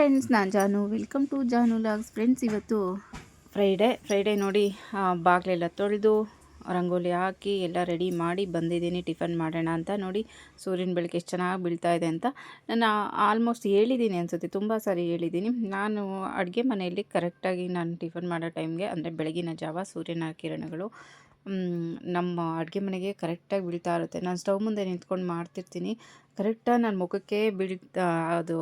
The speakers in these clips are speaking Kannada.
ಫ್ರೆಂಡ್ಸ್, ನಾನು ಜಾನು. Welcome to Janu logs. Friends, ಇವತ್ತು ಫ್ರೈಡೇ ನೋಡಿ, ಬಾಗಿಲೆಲ್ಲ ತೊಳೆದು ರಂಗೋಲಿ ಹಾಕಿ ಎಲ್ಲ ರೆಡಿ ಮಾಡಿ ಬಂದಿದ್ದೀನಿ ಟಿಫನ್ ಮಾಡೋಣ ಅಂತ. ನೋಡಿ ಸೂರ್ಯನ ಬೆಳಕು ಎಷ್ಟು ಚೆನ್ನಾಗಿ ಬೀಳ್ತಾ ಇದೆ ಅಂತ ನಾನು ಆಲ್ಮೋಸ್ಟ್ ಹೇಳಿದ್ದೀನಿ ಅನಿಸುತ್ತೆ, ತುಂಬ ಸಾರಿ ಹೇಳಿದ್ದೀನಿ. ನಾನು ಅಡುಗೆ ಮನೆಯಲ್ಲಿ ಕರೆಕ್ಟಾಗಿ ನಾನು ಟಿಫನ್ ಮಾಡೋ ಟೈಮ್ಗೆ, ಅಂದರೆ ಬೆಳಗಿನ ಜಾವ ಸೂರ್ಯನ ಕಿರಣಗಳು ನಮ್ಮ ಅಡುಗೆ ಮನೆಗೆ ಕರೆಕ್ಟಾಗಿ ಬೀಳ್ತಾ ಇರುತ್ತೆ. ನಾನು ಸ್ಟವ್ ಮುಂದೆ ನಿಂತ್ಕೊಂಡು ಮಾಡ್ತಿರ್ತೀನಿ, ಕರೆಕ್ಟಾಗಿ ನನ್ನ ಮುಖಕ್ಕೆ ಬೀಳ್ತಾ ಅದು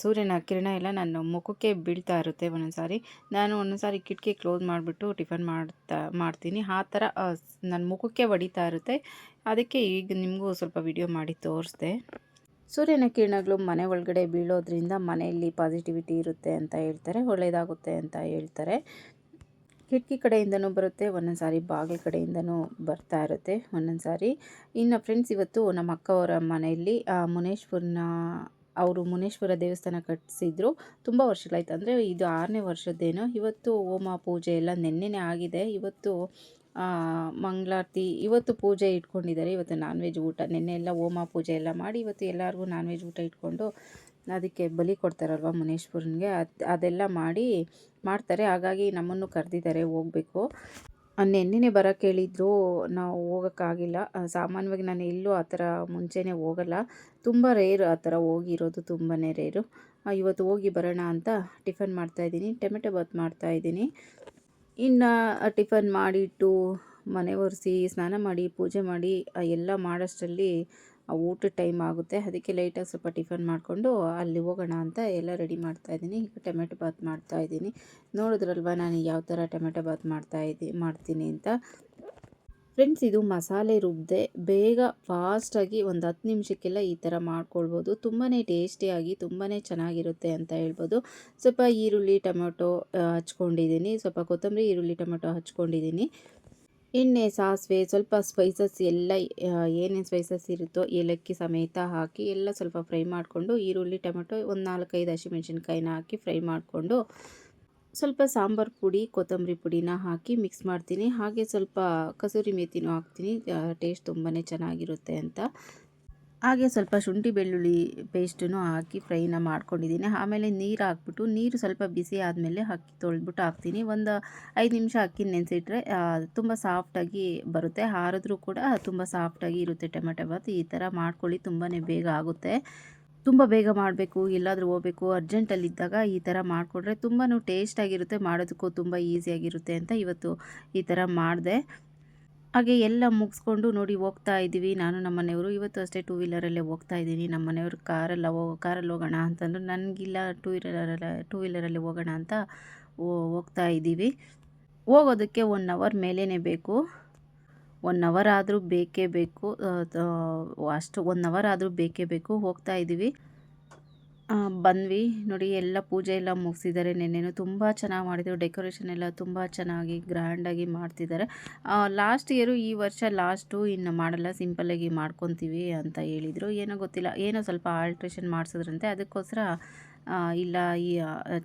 ಸೂರ್ಯನ ಕಿರಣ ಎಲ್ಲ ನನ್ನ ಮುಖಕ್ಕೆ ಬೀಳ್ತಾ ಇರುತ್ತೆ. ಒಂದೊಂದು ಸಾರಿ ಕಿಟಕಿ ಕ್ಲೋಸ್ ಮಾಡಿಬಿಟ್ಟು ಟಿಫನ್ ಮಾಡ್ತೀನಿ. ಆ ಥರ ನನ್ನ ಮುಖಕ್ಕೆ ಹೊಡಿತಾ ಇರುತ್ತೆ. ಅದಕ್ಕೆ ಈಗ ನಿಮಗೂ ಸ್ವಲ್ಪ ವಿಡಿಯೋ ಮಾಡಿ ತೋರಿಸ್ದೆ. ಸೂರ್ಯನ ಕಿರಣಗಳು ಮನೆ ಒಳಗಡೆ ಬೀಳೋದ್ರಿಂದ ಮನೆಯಲ್ಲಿ ಪಾಸಿಟಿವಿಟಿ ಇರುತ್ತೆ ಅಂತ ಹೇಳ್ತಾರೆ, ಒಳ್ಳೆಯದಾಗುತ್ತೆ ಅಂತ ಹೇಳ್ತಾರೆ. ಕಿಟಕಿ ಕಡೆಯಿಂದನೂ ಬರುತ್ತೆ, ಒಂದೊಂದು ಸಾರಿ ಬಾಗಿಲು ಕಡೆಯಿಂದನೂ ಬರ್ತಾ ಇರುತ್ತೆ ಒಂದೊಂದು ಸಾರಿ. ಇನ್ನು ಫ್ರೆಂಡ್ಸ್, ಇವತ್ತು ನಮ್ಮ ಅಕ್ಕವರ ಮನೆಯಲ್ಲಿ ಮುನೇಶ್ವರ ದೇವಸ್ಥಾನ ಕಟ್ಟಿಸಿದ್ರು. ತುಂಬ ವರ್ಷಗಳಾಯ್ತು, ಅಂದರೆ ಇದು 6ನೇ ವರ್ಷದ್ದೇನೋ. ಇವತ್ತು ಹೋಮ ಪೂಜೆ ಎಲ್ಲ ನೆನ್ನೆನೇ ಆಗಿದೆ. ಇವತ್ತು ಮಂಗಳಾರತಿ, ಇವತ್ತು ಪೂಜೆ ಇಟ್ಕೊಂಡಿದ್ದಾರೆ. ಇವತ್ತು ನಾನ್ ವೆಜ್ ಊಟ, ನೆನ್ನೆ ಎಲ್ಲ ಹೋಮ ಪೂಜೆ ಎಲ್ಲ ಮಾಡಿ ಇವತ್ತು ಎಲ್ಲರಿಗೂ ನಾನ್ ವೆಜ್ ಊಟ ಇಟ್ಕೊಂಡು ಅದಕ್ಕೆ ಬಲಿ ಕೊಡ್ತಾರಲ್ವ ಮುನೇಶ್ವರನಿಗೆ, ಅದೆಲ್ಲ ಮಾಡ್ತಾರೆ. ಹಾಗಾಗಿ ನಮ್ಮನ್ನು ಕರೆದಿದ್ದಾರೆ, ಹೋಗಬೇಕು. ನೆನ್ನೆನೇ ಬರೋಕ್ಕೆ ಹೇಳಿದ್ರು, ನಾವು ಹೋಗೋಕ್ಕಾಗಿಲ್ಲ. ಸಾಮಾನ್ಯವಾಗಿ ನಾನು ಎಲ್ಲೂ ಆ ಥರ ಮುಂಚೆನೇ ಹೋಗಲ್ಲ, ತುಂಬ ರೇರು ಆ ಥರ ಹೋಗಿರೋದು, ತುಂಬಾ ರೇರು. ಇವತ್ತು ಹೋಗಿ ಬರೋಣ ಅಂತ ಟಿಫನ್ ಮಾಡ್ತಾಯಿದ್ದೀನಿ, ಟೊಮೆಟೊ ಬಾತ್ ಮಾಡ್ತಾಯಿದ್ದೀನಿ. ಇನ್ನು ಟಿಫನ್ ಮಾಡಿಟ್ಟು ಮನೆ ಒರೆಸಿ ಸ್ನಾನ ಮಾಡಿ ಪೂಜೆ ಮಾಡಿ ಎಲ್ಲ ಮಾಡೋಷ್ಟರಲ್ಲಿ ಊಟದ ಟೈಮ್ ಆಗುತ್ತೆ. ಅದಕ್ಕೆ ಲೈಟಾಗಿ ಸ್ವಲ್ಪ ಟಿಫನ್ ಮಾಡಿಕೊಂಡು ಅಲ್ಲಿ ಹೋಗೋಣ ಅಂತ ಎಲ್ಲ ರೆಡಿ ಮಾಡ್ತಾಯಿದ್ದೀನಿ. ಈಗ ಟೊಮೆಟೊ ಬಾತ್ ಮಾಡ್ತಾಯಿದ್ದೀನಿ. ನೋಡಿದ್ರಲ್ವ ನಾನು ಯಾವ ಥರ ಟೊಮೆಟೊ ಬಾತ್ ಮಾಡ್ತೀನಿ ಅಂತ. ಫ್ರೆಂಡ್ಸ್, ಇದು ಮಸಾಲೆ ರುಬ್ಬದೆ ಬೇಗ ಫಾಸ್ಟಾಗಿ ಒಂದು 10 ನಿಮಿಷಕ್ಕೆಲ್ಲ ಈ ಥರ ಮಾಡ್ಕೊಳ್ಬೋದು. ತುಂಬಾ ಟೇಸ್ಟಿಯಾಗಿ ತುಂಬಾ ಚೆನ್ನಾಗಿರುತ್ತೆ ಅಂತ ಹೇಳ್ಬೋದು. ಸ್ವಲ್ಪ ಈರುಳ್ಳಿ ಟೊಮೆಟೊ ಹಚ್ಕೊಂಡಿದ್ದೀನಿ, ಸ್ವಲ್ಪ ಕೊತ್ತಂಬರಿ ಈರುಳ್ಳಿ ಟೊಮೆಟೊ ಹಚ್ಕೊಂಡಿದ್ದೀನಿ. ಎಣ್ಣೆ, ಸಾಸಿವೆ, ಸ್ವಲ್ಪ ಸ್ಪೈಸಸ್ ಎಲ್ಲ ಏನೇನು ಸ್ಪೈಸಸ್ ಇರುತ್ತೋ ಏಲಕ್ಕಿ ಸಮೇತ ಹಾಕಿ ಎಲ್ಲ ಸ್ವಲ್ಪ ಫ್ರೈ ಮಾಡಿಕೊಂಡು, ಈರುಳ್ಳಿ ಟೊಮೆಟೊ ಒಂದು 4-5 ಹಸಿಮೆಣ್ಸಿನ್ಕಾಯಿನ ಹಾಕಿ ಫ್ರೈ ಮಾಡಿಕೊಂಡು, ಸ್ವಲ್ಪ ಸಾಂಬಾರು ಪುಡಿ ಕೊತ್ತಂಬರಿ ಪುಡಿನ ಹಾಕಿ ಮಿಕ್ಸ್ ಮಾಡ್ತೀನಿ. ಹಾಗೆ ಸ್ವಲ್ಪ ಕಸೂರಿ ಮೇಥಿನೂ ಹಾಕ್ತೀನಿ, ಟೇಸ್ಟ್ ತುಂಬಾ ಚೆನ್ನಾಗಿರುತ್ತೆ ಅಂತ. ಹಾಗೆ ಸ್ವಲ್ಪ ಶುಂಠಿ ಬೆಳ್ಳುಳ್ಳಿ ಪೇಸ್ಟನ್ನು ಹಾಕಿ ಫ್ರೈನ ಮಾಡ್ಕೊಂಡಿದ್ದೀನಿ. ಆಮೇಲೆ ನೀರು ಹಾಕ್ಬಿಟ್ಟು, ನೀರು ಸ್ವಲ್ಪ ಬಿಸಿ ಆದಮೇಲೆ ಅಕ್ಕಿ ತೊಳೆದ್ಬಿಟ್ಟು ಹಾಕ್ತೀನಿ. ಒಂದು 5 ನಿಮಿಷ ಅಕ್ಕಿ ನೆನೆಸಿಟ್ರೆ ತುಂಬ ಸಾಫ್ಟಾಗಿ ಬರುತ್ತೆ. ಆರಿದ್ರೂ ಕೂಡ ತುಂಬ ಸಾಫ್ಟಾಗಿ ಇರುತ್ತೆ ಟೊಮೆಟೊ ಬಾತ್. ಈ ಥರ ಮಾಡ್ಕೊಳ್ಳಿ, ತುಂಬಾ ಬೇಗ ಆಗುತ್ತೆ. ತುಂಬ ಬೇಗ ಮಾಡಬೇಕು, ಎಲ್ಲಾದರೂ ಹೋಗಬೇಕು, ಅರ್ಜೆಂಟಲ್ಲಿದ್ದಾಗ ಈ ಥರ ಮಾಡಿಕೊಂಡ್ರೆ ತುಂಬಾ ಟೇಸ್ಟಾಗಿರುತ್ತೆ, ಮಾಡೋದಕ್ಕೂ ತುಂಬ ಈಸಿಯಾಗಿರುತ್ತೆ ಅಂತ ಇವತ್ತು ಈ ಥರ ಮಾಡಿದೆ. ಹಾಗೆ ಎಲ್ಲ ಮುಗಿಸ್ಕೊಂಡು ನೋಡಿ ಹೋಗ್ತಾ ಇದ್ದೀವಿ, ನಾನು ನಮ್ಮ ಮನೆಯವರು. ಇವತ್ತು ಅಷ್ಟೇ 2 ವೀಲರಲ್ಲೇ ಹೋಗ್ತಾ ಇದ್ದೀನಿ. ನಮ್ಮ ಮನೆಯವರು ಕಾರಲ್ಲಿ ಹೋಗೋಣ ಅಂತಂದ್ರು, ನನಗಿಲ್ಲ 2 ವೀಲರಲ್ಲಿ ಹೋಗೋಣ ಅಂತ ಹೋಗ್ತಾ ಇದ್ದೀವಿ. ಹೋಗೋದಕ್ಕೆ 1 ಅವರ್ ಮೇಲೇ ಬೇಕು, 1 ಅವರ್ ಆದರೂ ಬೇಕೇ ಬೇಕು. ಅಷ್ಟು 1 ಅವರ್ ಆದರೂ ಬೇಕೇ ಬೇಕು. ಹೋಗ್ತಾ ಇದ್ದೀವಿ. ಬಂದ್ವಿ ನೋಡಿ, ಎಲ್ಲ ಪೂಜೆ ಎಲ್ಲ ಮುಗಿಸಿದ್ದಾರೆ. ನೆನ್ನೆನೂ ತುಂಬ ಚೆನ್ನಾಗಿ ಮಾಡಿದರು, ಡೆಕೋರೇಷನ್ ಎಲ್ಲ ತುಂಬ ಚೆನ್ನಾಗಿ ಗ್ರ್ಯಾಂಡಾಗಿ ಮಾಡ್ತಿದ್ದಾರೆ. ಲಾಸ್ಟ್ ಇಯರು, ಈ ವರ್ಷ ಲಾಸ್ಟು ಇನ್ನು ಮಾಡಲ್ಲ, ಸಿಂಪಲ್ಲಾಗಿ ಮಾಡ್ಕೊತೀವಿ ಅಂತ ಹೇಳಿದರು. ಏನೋ ಗೊತ್ತಿಲ್ಲ, ಏನೋ ಸ್ವಲ್ಪ ಆಲ್ಟ್ರೇಷನ್ ಮಾಡಿಸಿದ್ರಂತೆ, ಅದಕ್ಕೋಸ್ಕರ ಇಲ್ಲ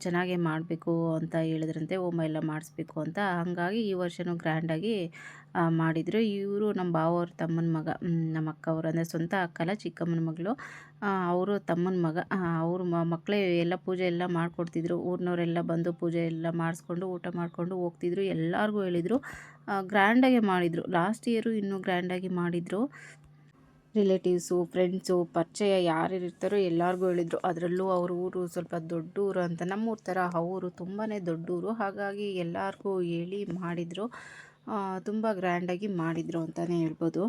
ಚೆನ್ನಾಗೇ ಮಾಡಬೇಕು ಅಂತ ಹೇಳಿದ್ರಂತೆ, ಹೋಮ ಎಲ್ಲ ಮಾಡಿಸ್ಬೇಕು ಅಂತ. ಹಾಗಾಗಿ ಈ ವರ್ಷವೂ ಗ್ರ್ಯಾಂಡಾಗಿ ಮಾಡಿದರು. ಇವರು ನಮ್ಮ ಭಾವವ್ರ ತಮ್ಮನ ಮಗ, ನಮ್ಮ ಅಕ್ಕವರು, ಅಂದರೆ ಸ್ವಂತ ಅಕ್ಕಲ್ಲ, ಚಿಕ್ಕಮ್ಮನ ಮಗಳು, ಅವರು ತಮ್ಮನ ಮಗ. ಅವರು ಮಕ್ಕಳೇ ಎಲ್ಲ ಪೂಜೆ ಎಲ್ಲ ಮಾಡಿಕೊಡ್ತಿದ್ರು. ಊರಿನವರೆಲ್ಲ ಬಂದು ಪೂಜೆ ಎಲ್ಲ ಮಾಡಿಸ್ಕೊಂಡು ಊಟ ಮಾಡಿಕೊಂಡು ಹೋಗ್ತಿದ್ರು. ಎಲ್ಲರಿಗೂ ಹೇಳಿದರು, ಗ್ರ್ಯಾಂಡಾಗಿ ಮಾಡಿದರು. ಲಾಸ್ಟ್ ಇಯರು ಇನ್ನೂ ಗ್ರ್ಯಾಂಡಾಗಿ ಮಾಡಿದರು. ರಿಲೇಟಿವ್ಸು, ಫ್ರೆಂಡ್ಸು, ಪರಿಚಯ ಯಾರ್ಯಾರು ಇರ್ತಾರೋ ಎಲ್ಲರಿಗೂ ಹೇಳಿದರು. ಅದರಲ್ಲೂ ಅವ್ರ ಊರು ಸ್ವಲ್ಪ ದೊಡ್ಡೂರು ಅಂತ, ನಮ್ಮೂರ ಥರ ಅವರು ತುಂಬಾ ದೊಡ್ಡೂರು. ಹಾಗಾಗಿ ಎಲ್ಲರಿಗೂ ಹೇಳಿ ಮಾಡಿದರು, ತುಂಬ ಗ್ರ್ಯಾಂಡಾಗಿ ಮಾಡಿದರು ಅಂತಲೇ ಹೇಳ್ಬೋದು.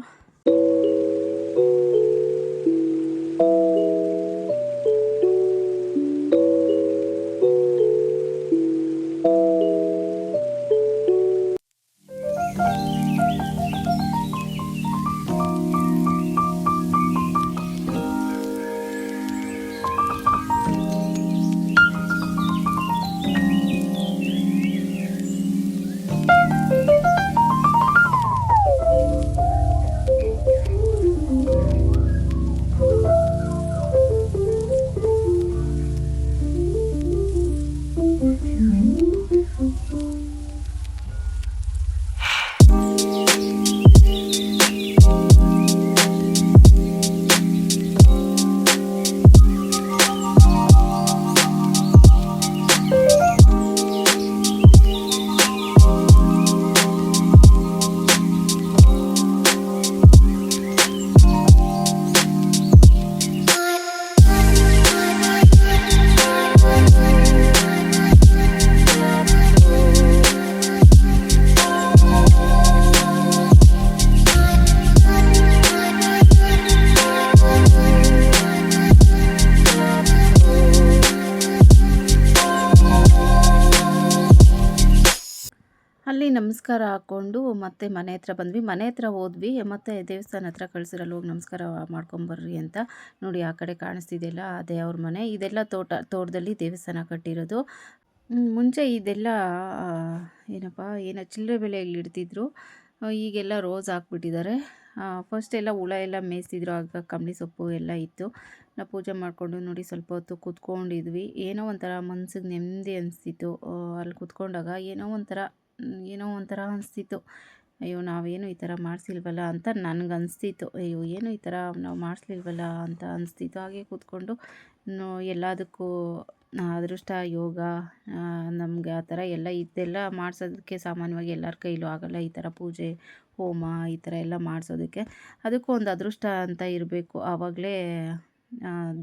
ನಮಸ್ಕಾರ ಹಾಕ್ಕೊಂಡು ಮತ್ತೆ ಮನೆ ಹತ್ರ ಬಂದ್ವಿ. ಮನೆ ಹತ್ರ ಹೋದ್ವಿ, ಮತ್ತು ದೇವಸ್ಥಾನ ಹತ್ರ ಕಳಿಸಿರಲ್ಲ, ಹೋಗಿ ನಮಸ್ಕಾರ ಮಾಡ್ಕೊಂಬರ್ರಿ ಅಂತ. ನೋಡಿ ಆ ಕಡೆ ಕಾಣಿಸ್ತಿದೆಯಲ್ಲ, ಅದೇ ಅವ್ರ ಮನೆ. ಇದೆಲ್ಲ ತೋಟದಲ್ಲಿ ದೇವಸ್ಥಾನ ಕಟ್ಟಿರೋದು. ಮುಂಚೆ ಇದೆಲ್ಲ ಆ, ಏನಪ್ಪ ಏನೋ ಚಿಲ್ಲರೆ ಬೆಲೆಯಲ್ಲಿ ಇಡ್ತಿದ್ರು. ಈಗೆಲ್ಲ ರೋಸ್ ಹಾಕ್ಬಿಟ್ಟಿದ್ದಾರೆ. ಫಸ್ಟ್ ಎಲ್ಲ ಹುಳ ಎಲ್ಲ ಮೇಯ್ಸ್ತಿದ್ರು, ಆಗ ಕಂಬಳಿ ಸೊಪ್ಪು ಎಲ್ಲ ಇತ್ತು. ನಾವು ಪೂಜೆ ಮಾಡಿಕೊಂಡು ನೋಡಿ ಸ್ವಲ್ಪ ಹೊತ್ತು ಕೂತ್ಕೊಂಡಿದ್ವಿ. ಏನೋ ಒಂಥರ ಮನ್ಸಿಗೆ ನೆಮ್ಮದಿ ಅನಿಸ್ತಿತ್ತು. ಅಲ್ಲಿ ಕೂತ್ಕೊಂಡಾಗ ಏನೋ ಒಂಥರ ಅನಿಸ್ತಿತ್ತು. ಅಯ್ಯೋ ನಾವೇನು ಈ ಥರ ಮಾಡಿಸಿಲ್ವಲ್ಲ ಅಂತ ನನಗನ್ನಿಸ್ತಿತ್ತು. ಅಯ್ಯೋ ಏನು ಈ ಥರ ನಾವು ಮಾಡಿಸ್ಲಿಲ್ವಲ್ಲ ಅಂತ ಅನಿಸ್ತಿತ್ತು. ಹಾಗೆ ಕೂತ್ಕೊಂಡು ಎಲ್ಲದಕ್ಕೂ ಅದೃಷ್ಟ ಯೋಗ ನಮಗೆ ಆ ಥರ ಎಲ್ಲ ಇದೆಲ್ಲ ಮಾಡಿಸೋದಕ್ಕೆ ಸಾಮಾನ್ಯವಾಗಿ ಎಲ್ಲರ ಕೈಲೂ ಆಗೋಲ್ಲ. ಈ ಥರ ಪೂಜೆ ಹೋಮ ಈ ಥರ ಎಲ್ಲ ಮಾಡಿಸೋದಕ್ಕೆ ಅದಕ್ಕೂ ಒಂದು ಅದೃಷ್ಟ ಅಂತ ಇರಬೇಕು. ಆವಾಗಲೇ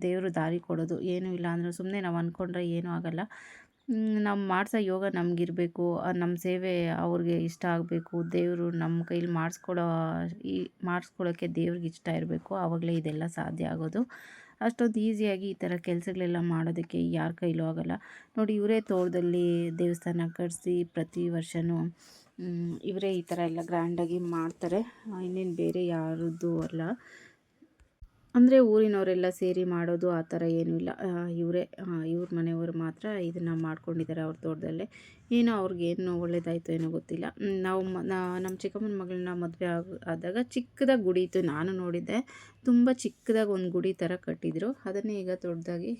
ದೇವರು ದಾರಿ ಕೊಡೋದು. ಏನೂ ಇಲ್ಲ ಅಂದರೆ ಸುಮ್ಮನೆ ನಾವು ಅಂದ್ಕೊಂಡ್ರೆ ಏನೂ ಆಗೋಲ್ಲ. ನಾವು ಮಾಡಿಸೋ ಯೋಗ ನಮಗಿರಬೇಕು, ನಮ್ಮ ಸೇವೆ ಅವ್ರಿಗೆ ಇಷ್ಟ ಆಗಬೇಕು, ದೇವರು ನಮ್ಮ ಕೈಲಿ ಮಾಡಿಸ್ಕೊಳೋಕ್ಕೆ ದೇವ್ರಿಗೆ ಇಷ್ಟ ಇರಬೇಕು. ಆವಾಗಲೇ ಇದೆಲ್ಲ ಸಾಧ್ಯ ಆಗೋದು. ಅಷ್ಟೊಂದು ಈಸಿಯಾಗಿ ಈ ಥರ ಕೆಲಸಗಳೆಲ್ಲ ಮಾಡೋದಕ್ಕೆ ಯಾರ ಕೈಲೂ ಆಗೋಲ್ಲ. ನೋಡಿ ಇವರೇ ತೋಟದಲ್ಲಿ ದೇವಸ್ಥಾನ ಕಟ್ಟಿಸಿ ಪ್ರತಿ ವರ್ಷವೂ ಇವರೇ ಈ ಥರ ಎಲ್ಲ ಗ್ರ್ಯಾಂಡಾಗಿ ಮಾಡ್ತಾರೆ. ಇನ್ನೇನು ಬೇರೆ ಯಾರದ್ದು ಅಲ್ಲ. ಅಂದರೆ ಊರಿನವರೆಲ್ಲ ಸೇರಿ ಮಾಡೋದು ಆ ಥರ ಏನೂ ಇಲ್ಲ. ಇವ್ರ ಮನೆಯವರು ಮಾತ್ರ ಇದನ್ನು ಮಾಡ್ಕೊಂಡಿದ್ದಾರೆ ಅವ್ರ ತೋಟದಲ್ಲೇ. ಏನೋ ಅವ್ರಿಗೇನು ಒಳ್ಳೇದಾಯಿತು ಏನೋ ಗೊತ್ತಿಲ್ಲ. ನಾವು ನಮ್ಮ ಚಿಕ್ಕಮ್ಮನ ಮಗಳನ್ನ ಮದುವೆ ಆದಾಗ ಚಿಕ್ಕದಾಗಿ ಗುಡಿ ಇತ್ತು, ನಾನು ನೋಡಿದ್ದೆ. ತುಂಬ ಚಿಕ್ಕದಾಗಿ ಒಂದು ಗುಡಿ ಥರ ಕಟ್ಟಿದ್ರು. ಅದನ್ನೇ ಈಗ ದೊಡ್ಡದಾಗಿ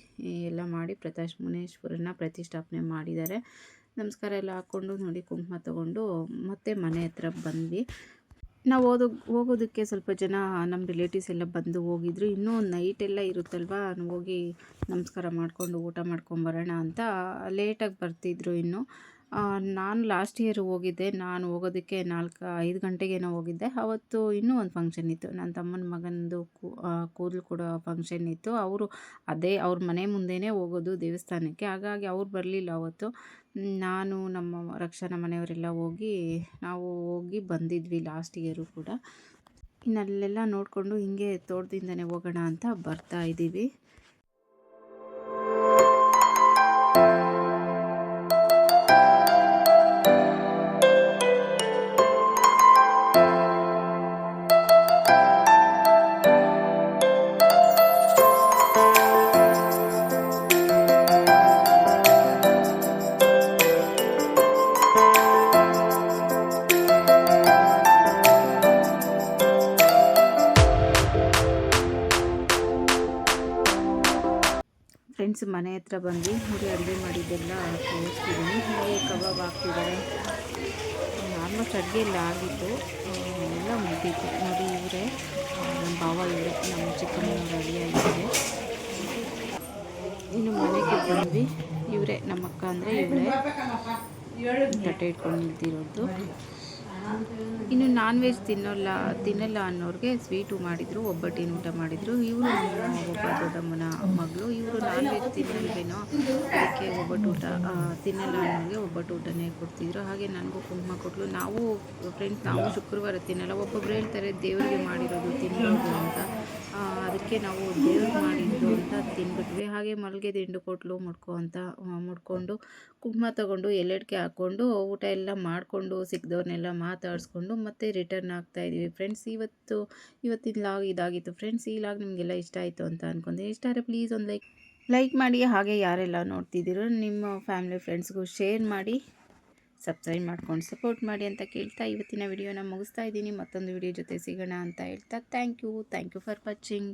ಎಲ್ಲ ಮಾಡಿ ಮುನೇಶ್ವರನ ಪ್ರತಿಷ್ಠಾಪನೆ ಮಾಡಿದ್ದಾರೆ. ನಮಸ್ಕಾರ ಎಲ್ಲ ಹಾಕ್ಕೊಂಡು ನೋಡಿ ಕುಂಕುಮ ತೊಗೊಂಡು ಮತ್ತೆ ಮನೆ ಹತ್ರ ಬಂದ್ವಿ. ನಾವು ಹೋಗೋದಕ್ಕೆ ಸ್ವಲ್ಪ ಜನ ನಮ್ಮ ರಿಲೇಟಿವ್ಸ್ ಎಲ್ಲ ಬಂದು ಹೋಗಿದ್ರು. ಇನ್ನೂ ನೈಟೆಲ್ಲ ಇರುತ್ತಲ್ವ, ಹೋಗಿ ನಮಸ್ಕಾರ ಮಾಡಿಕೊಂಡು ಊಟ ಮಾಡ್ಕೊಂಬರೋಣ ಅಂತ ಲೇಟಾಗಿ ಬರ್ತಿದ್ರು ಇನ್ನೂ. ನಾನು ಲಾಸ್ಟ್ ಇಯರ್ ಹೋಗಿದ್ದೆ. ನಾನು ಹೋಗೋದಕ್ಕೆ 4-5 ಗಂಟೆಗೇನೋ ಹೋಗಿದ್ದೆ. ಆವತ್ತು ಇನ್ನೂ ಒಂದು ಫಂಕ್ಷನ್ ಇತ್ತು, ನನ್ನ ತಮ್ಮನ ಮಗನದು ಕೂದಲು ಕೊಡೋ ಫಂಕ್ಷನ್ ಇತ್ತು. ಅವ್ರ ಮನೆ ಮುಂದೆಯೇ ಹೋಗೋದು ದೇವಸ್ಥಾನಕ್ಕೆ. ಹಾಗಾಗಿ ಅವ್ರು ಬರಲಿಲ್ಲ ಅವತ್ತು. ನಾನು ನಮ್ಮ ರಕ್ಷಾನ ಮನೆಯವರೆಲ್ಲ ನಾವು ಹೋಗಿ ಬಂದಿದ್ವಿ ಲಾಸ್ಟ್ ಇಯರು ಕೂಡ. ಇನ್ನು ಅಲ್ಲೆಲ್ಲ ನೋಡಿಕೊಂಡು ಹಿಂಗೆ ತೋಟದಿಂದನೇ ಹೋಗೋಣ ಅಂತ ಬರ್ತಾ ಇದ್ದೀವಿ. ಫ್ರೆಂಡ್ಸ್ ಮನೆ ಹತ್ರ ಬಂದು ನೋಡಿ ಅಡುಗೆ ಮಾಡಿದ್ದೆಲ್ಲ ತೋರಿಸ್ತಿದ್ದೀನಿ. ಹಾಗೆ ಕಬಾಬ್ ಹಾಕ್ತಿದ್ದಾರೆ. ಆಲ್ಮೋಸ್ಟ್ ಅಡುಗೆ ಎಲ್ಲ ಆಗಿದ್ದು ಎಲ್ಲ ಮುಗಿದಿತ್ತು. ನೋಡಿ ಇವರೇ ನಮ್ಮ ಭಾವ, ಇವರೇ ನಮ್ಮ ಚಿಕ್ಕಮ್ಮನವ್ರು ರೆಡಿಯಾಗಿದ್ದಾರೆ. ಇನ್ನು ಮನೆಗೆ ಬಂದ್ವಿ. ಇವರೇ ನಮ್ಮ ಅಕ್ಕ ಅಂದರೆ ಇವರೇ ತಟ್ಟೆ ಇಟ್ಕೊಂಡು ನಿಂತಿರೋದು. ಇನ್ನು ನಾನ್ ವೆಜ್ ತಿನ್ನಲ್ಲ ಅನ್ನೋರಿಗೆ ಸ್ವೀಟು ಮಾಡಿದರು, ಒಬ್ಬಟ್ಟಿನ ಊಟ ಮಾಡಿದರು. ಇವರು ಒಬ್ಬ ದೊಡ್ಡಮ್ಮನ ಮಗಳು. ಇವರು ನಾನ್ ವೆಜ್ ತಿನ್ನಲ್ವೇನೋ, ಅದಕ್ಕೆ ಒಬ್ಬಟ್ಟು ಊಟ ತಿನ್ನಲ್ಲ ಅನ್ನೋರಿಗೆ ಒಬ್ಬಟ್ಟು ಊಟನೇ ಕೊಡ್ತಿದ್ರು. ಹಾಗೆ ನನಗೂ ಕುಂಕುಮ ಕೊಟ್ಟಲು. ನಾವು ಶುಕ್ರವಾರ ತಿನ್ನಲ್ಲ. ಒಬ್ಬೊಬ್ರು ಹೇಳ್ತಾರೆ ದೇವರಿಗೆ ಮಾಡಿರೋದು ತಿನ್ನೋದು ಅಂತ. ಅದಕ್ಕೆ ನಾವು ದೇವ್ರಿಗೆ ಮಾಡಿದ್ದು ಅಂತ ತಿನ್ಬಿಟ್ವಿ. ಹಾಗೆ ಮಲ್ಲಿಗೆ ದಿಂಡು ಕೊಟ್ಟಲು ಮುಡ್ಕೊಂಡು ಕುಂಕುಮ ತೊಗೊಂಡು ಎಲ್ಲೆಡ್ಕೆ ಹಾಕ್ಕೊಂಡು ಊಟ ಎಲ್ಲ ಮಾಡಿಕೊಂಡು ಸಿಕ್ಕಿದವ್ರನ್ನೆಲ್ಲ ಮಾತಾಡಿಸ್ಕೊಂಡು ಮತ್ತೆ ರಿಟರ್ನ್ ಆಗ್ತಾಯಿದ್ವಿ. ಫ್ರೆಂಡ್ಸ್ ಇವತ್ತಿನ ಲಾಗ್ ಇದಾಗಿತ್ತು. ಫ್ರೆಂಡ್ಸ್ ಈ ಲಾಗ್ ನಿಮಗೆಲ್ಲ ಇಷ್ಟ ಆಯಿತು ಅಂತ ಅಂದ್ಕೊಂತೀನಿ. ಇಷ್ಟ ಆದರೆ ಪ್ಲೀಸ್ ಒಂದು ಲೈಕ್ ಮಾಡಿ. ಹಾಗೆ ಯಾರೆಲ್ಲ ನೋಡ್ತಿದ್ದೀರೋ ನಿಮ್ಮ ಫ್ಯಾಮಿಲಿ ಫ್ರೆಂಡ್ಸ್ಗೂ ಶೇರ್ ಮಾಡಿ, ಸಬ್ಸ್ಕ್ರೈಬ್ ಮಾಡ್ಕೊಂಡು ಸಪೋರ್ಟ್ ಮಾಡಿ ಅಂತ ಕೇಳ್ತಾ ಇವತ್ತಿನ ವಿಡಿಯೋನ ಮುಗಿಸ್ತಾ ಇದ್ದೀನಿ. ಮತ್ತೊಂದು ವಿಡಿಯೋ ಜೊತೆ ಸಿಗೋಣ ಅಂತ ಹೇಳ್ತಾ ಥ್ಯಾಂಕ್ ಯು ಫಾರ್ ವಾಚಿಂಗ್.